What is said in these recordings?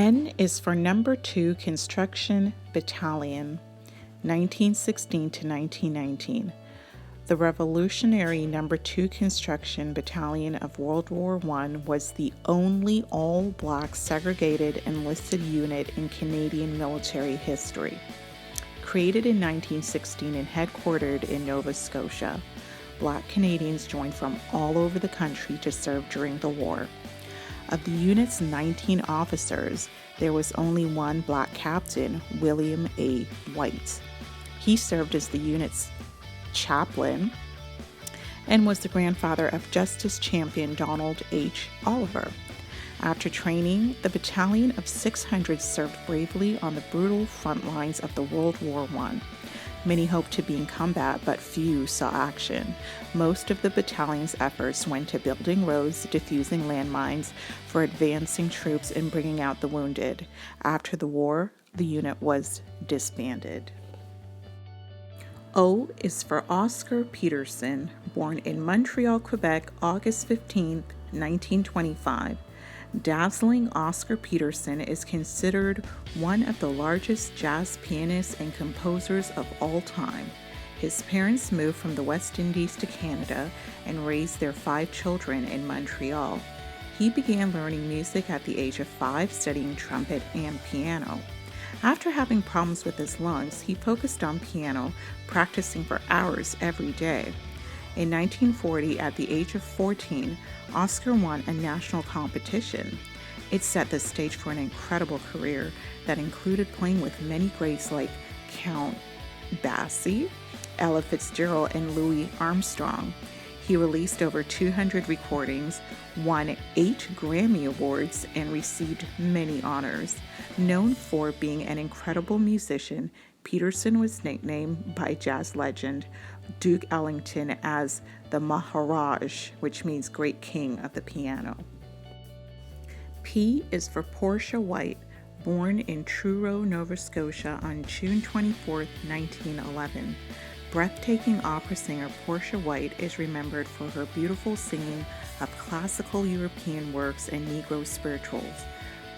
N is for number 2 Construction Battalion, 1916 to 1919. The Revolutionary No. 2 Construction Battalion of World War I was the only all-black segregated enlisted unit in Canadian military history. Created in 1916 and headquartered in Nova Scotia, Black Canadians joined from all over the country to serve during the war. Of the unit's 19 officers, there was only one Black captain, William A. White. He served as the unit's chaplain and was the grandfather of Justice Champion Donald H. Oliver. After training, the battalion of 600 served bravely on the brutal front lines of the World War I. Many hoped to be in combat, but few saw action. Most of the battalion's efforts went to building roads, defusing landmines, for advancing troops, and bringing out the wounded. After the war, the unit was disbanded. O is for Oscar Peterson, born in Montreal, Quebec, August 15, 1925. Dazzling Oscar Peterson is considered one of the largest jazz pianists and composers of all time. His parents moved from the West Indies to Canada and raised their 5 children in Montreal. He began learning music at the age of 5, studying trumpet and piano. After having problems with his lungs, he focused on piano, practicing for hours every day. In 1940, at the age of 14, Oscar won a national competition. It set the stage for an incredible career that included playing with many greats like Count Basie, Ella Fitzgerald, and Louis Armstrong. He released over 200 recordings, won 8 Grammy Awards, and received many honors. Known for being an incredible musician, Peterson was nicknamed by jazz legend Duke Ellington as the Maharaj, which means great king of the piano. P is for Porsha White, born in Truro, Nova Scotia on June 24, 1911. Breathtaking opera singer Porsha White is remembered for her beautiful singing of classical European works and Negro spirituals.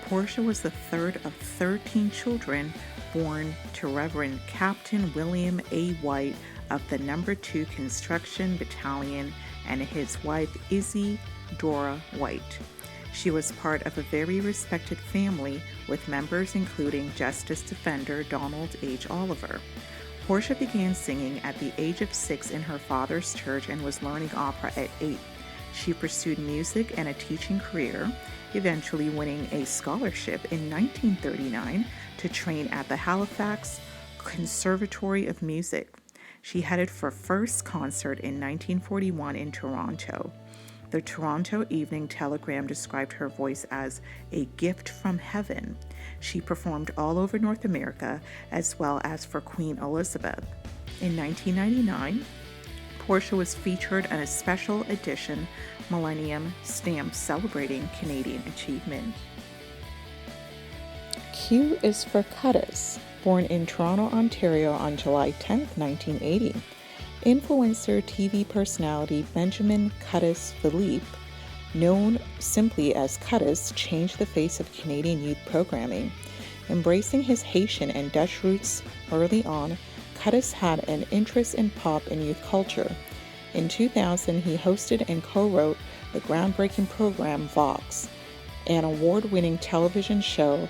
Porsha was the third of 13 children born to Reverend Captain William A. White of the No. 2 Construction Battalion and his wife Izzy Dora White. She was part of a very respected family with members including Justice Defender Donald H. Oliver. Porsha began singing at the age of 6 in her father's church and was learning opera at 8. She pursued music and a teaching career, eventually winning a scholarship in 1939 to train at the Halifax Conservatory of Music. She headed for first concert in 1941 in Toronto. The Toronto Evening Telegram described her voice as a gift from heaven. She performed all over North America as well as for Queen Elizabeth. In 1999, Porsha was featured on a special edition Millennium stamp celebrating Canadian achievement. Q is for Cuttis, born in Toronto, Ontario on July 10, 1980. Influencer TV personality Benjamin Cuttis Philippe, known simply as Cuttis, changed the face of Canadian youth programming. Embracing his Haitian and Dutch roots early on, Cuttis had an interest in pop and youth culture. In 2000, he hosted and co-wrote the groundbreaking program Vox, an award-winning television show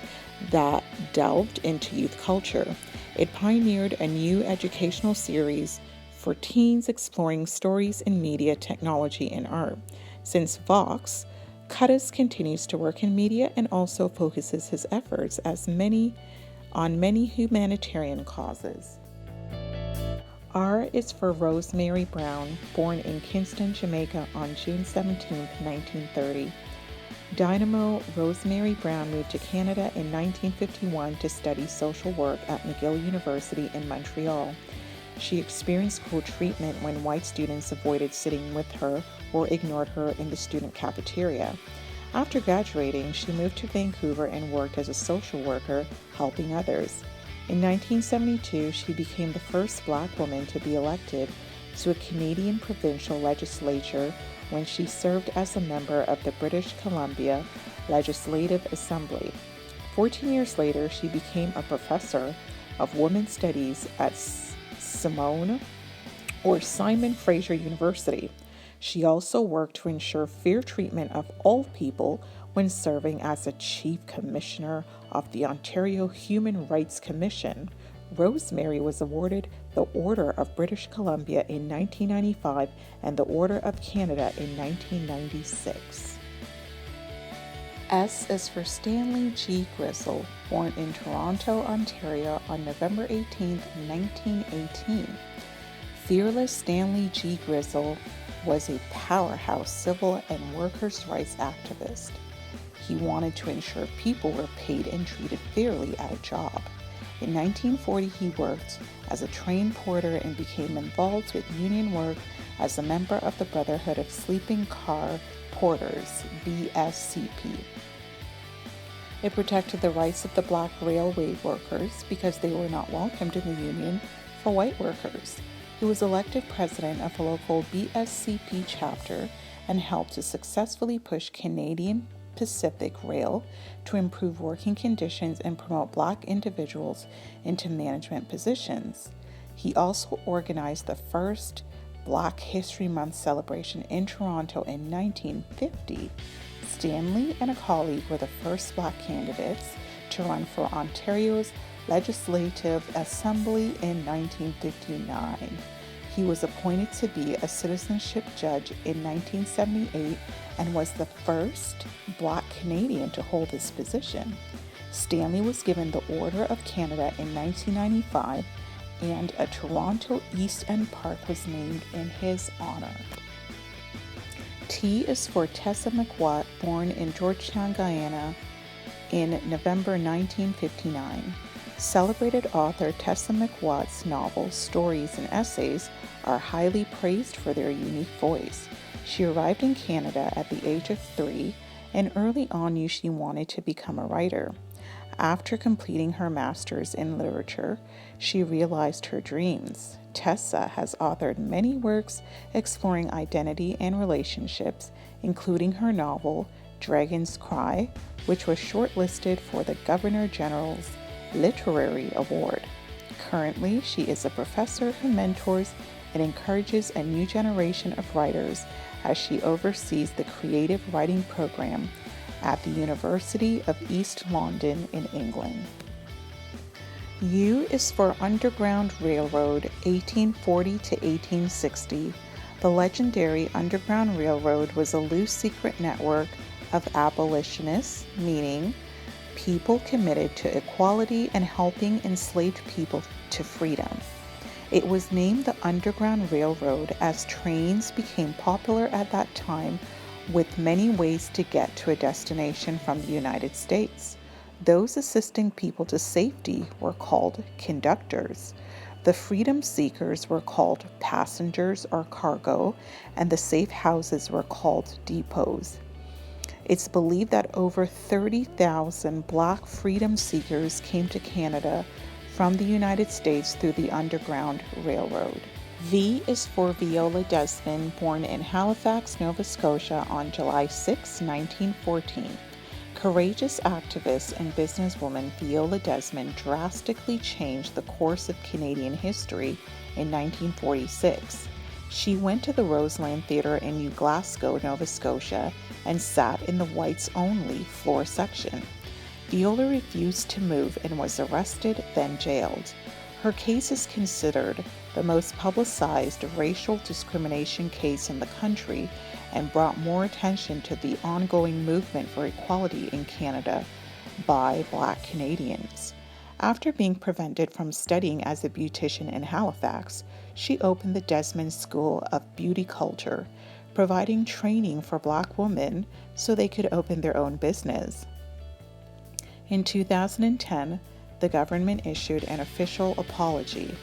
that delved into youth culture. It pioneered a new educational series for teens exploring stories in media, technology, and art. Since Vox, Cuttis continues to work in media and also focuses his efforts on many humanitarian causes. R is for Rosemary Brown, born in Kingston, Jamaica on June 17, 1930. Dynamo Rosemary Brown moved to Canada in 1951 to study social work at McGill University in Montreal. She experienced cruel treatment when white students avoided sitting with her or ignored her in the student cafeteria. After graduating, she moved to Vancouver and worked as a social worker, helping others. In 1972, she became the first Black woman to be elected to a Canadian provincial legislature when she served as a member of the British Columbia Legislative Assembly. 14 years later, she became a professor of women's studies at Simon Fraser University. She also worked to ensure fair treatment of all people when serving as the Chief Commissioner of the Ontario Human Rights Commission. Rosemary was awarded the Order of British Columbia in 1995 and the Order of Canada in 1996. S is for Stanley G Grizzle, born in Toronto, Ontario on November 18, 1918. Fearless Stanley G Grizzle was a powerhouse civil and workers' rights activist. He wanted to ensure people were paid and treated fairly at a job. In 1940, he worked as a train porter and became involved with union work as a member of the Brotherhood of Sleeping Car Porters, BSCP. It protected the rights of the black railway workers because they were not welcomed in the union for white workers. He was elected president of a local BSCP chapter and helped to successfully push Canadian Pacific Rail to improve working conditions and promote black individuals into management positions. He also organized the first Black History Month celebration in Toronto in 1950. Stanley and a colleague were the first black candidates to run for Ontario's Legislative Assembly in 1959. He was appointed to be a citizenship judge in 1978 and was the first black Canadian to hold this position. Stanley was given the Order of Canada in 1995, and a Toronto East End park was named in his honor. T is for Tessa McWatt, born in Georgetown, Guyana in November 1959. Celebrated author Tessa McWatt's novels, stories, and essays are highly praised for their unique voice. She arrived in Canada at the age of 3 and early on knew she wanted to become a writer. After completing her master's in literature, she realized her dreams. Tessa has authored many works exploring identity and relationships, including her novel Dragon's Cry, which was shortlisted for the Governor General's Literary Award. Currently, she is a professor who mentors and encourages a new generation of writers as she oversees the creative writing program at the University of East London in England. U is for Underground Railroad, 1840 to 1860. The legendary Underground Railroad was a loose secret network of abolitionists, meaning people committed to equality and helping enslaved people to freedom. It was named the Underground Railroad as trains became popular at that time, with many ways to get to a destination from the United States. Those assisting people to safety were called conductors. The freedom seekers were called passengers or cargo, and the safe houses were called depots. It's believed that over 30,000 black freedom seekers came to Canada from the United States through the Underground Railroad. V is for Viola Desmond, born in Halifax, Nova Scotia on July 6, 1914. Courageous activist and businesswoman Viola Desmond drastically changed the course of Canadian history in 1946. She went to the Roseland Theatre in New Glasgow, Nova Scotia, and sat in the whites-only floor section. Viola refused to move and was arrested, then jailed. Her case is considered the most publicized racial discrimination case in the country and brought more attention to the ongoing movement for equality in Canada by Black Canadians. After being prevented from studying as a beautician in Halifax, she opened the Desmond School of Beauty Culture, providing training for Black women so they could open their own business. In 2010, the government issued an official apology.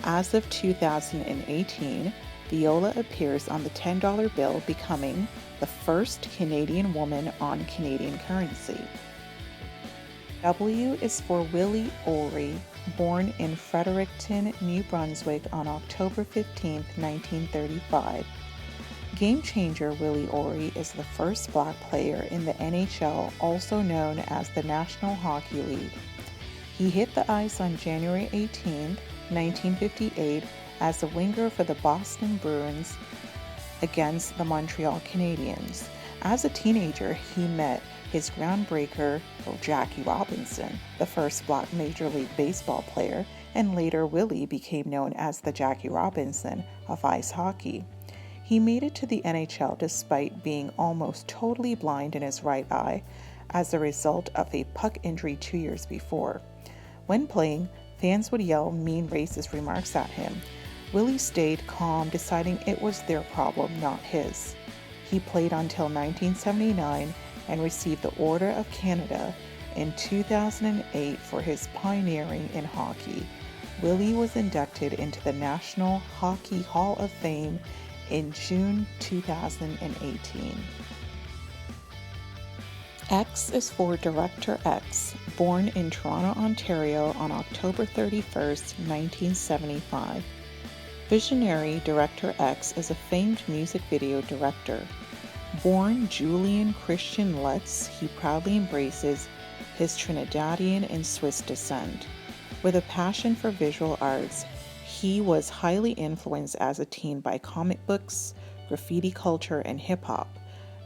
As of 2018, Viola appears on the $10 bill, becoming the first Canadian woman on Canadian currency. W is for Willie Ori, born in Fredericton, New Brunswick on October 15, 1935. Game changer Willie Ori is the first black player in the NHL, also known as the National Hockey League. He hit the ice on January 18, 1958, as a winger for the Boston Bruins against the Montreal Canadiens. As a teenager, he met his groundbreaker, Jackie Robinson, the first black Major League Baseball player, and later Willie became known as the Jackie Robinson of ice hockey. He made it to the NHL despite being almost totally blind in his right eye as a result of a puck injury 2 years before. When playing, fans would yell mean racist remarks at him. Willie stayed calm, deciding it was their problem, not his. He played until 1979 and received the Order of Canada in 2008 for his pioneering in hockey. Willie was inducted into the National Hockey Hall of Fame in June 2018. X is for Director X, born in Toronto, Ontario on October 31st, 1975. Visionary Director X is a famed music video director. Born Julian Christian Lutz, he proudly embraces his Trinidadian and Swiss descent. With a passion for visual arts, he was highly influenced as a teen by comic books, graffiti culture, and hip-hop.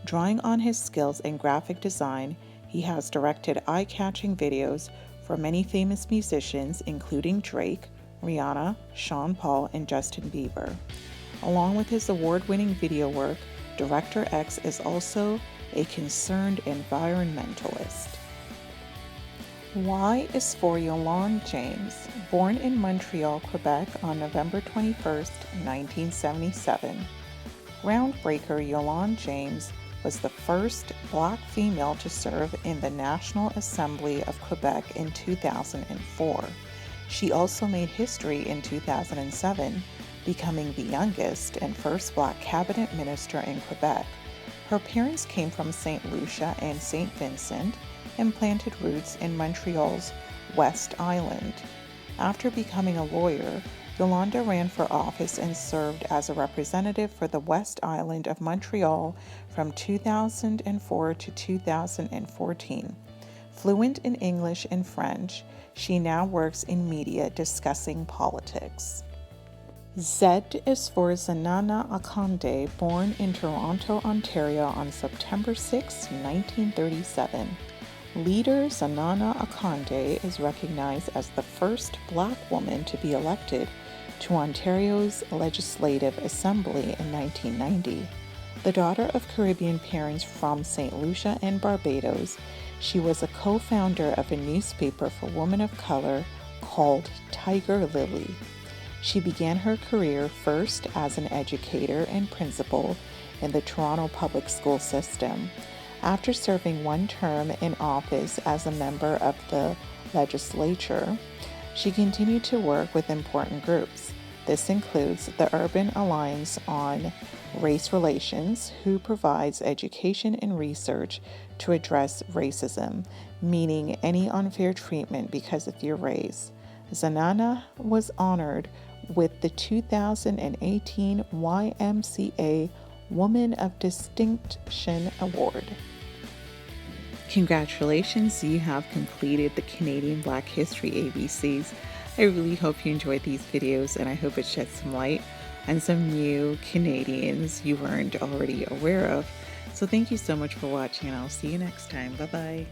Drawing on his skills in graphic design, he has directed eye-catching videos for many famous musicians, including Drake, Rihanna, Sean Paul, and Justin Bieber. Along with his award-winning video work, Director X is also a concerned environmentalist. Y is for Yolanda James, born in Montreal, Quebec on November 21, 1977. Groundbreaker Yolanda James was the first black female to serve in the National Assembly of Quebec in 2004. She also made history in 2007, becoming the youngest and first black cabinet minister in Quebec. Her parents came from St. Lucia and St. Vincent and planted roots in Montreal's West Island. After becoming a lawyer, Yolanda ran for office and served as a representative for the West Island of Montreal from 2004 to 2014. Fluent in English and French, she now works in media discussing politics. Z is for Zana Akana, born in Toronto, Ontario on September 6, 1937. Leader Zana Akana is recognized as the first black woman to be elected to Ontario's Legislative Assembly in 1990. The daughter of Caribbean parents from St. Lucia and Barbados, she was a co-founder of a newspaper for women of color called Tiger Lily. She began her career first as an educator and principal in the Toronto public school system. After serving one term in office as a member of the legislature, she continued to work with important groups. This includes the Urban Alliance on Race Relations, who provides education and research to address racism, meaning any unfair treatment because of your race. Zana was honored with the 2018 YMCA Woman of Distinction Award. Congratulations, you have completed the Canadian Black History ABCs. I really hope you enjoyed these videos, and I hope it sheds some light on some new Canadians you weren't already aware of. So thank you so much for watching, and I'll see you next time. Bye-bye.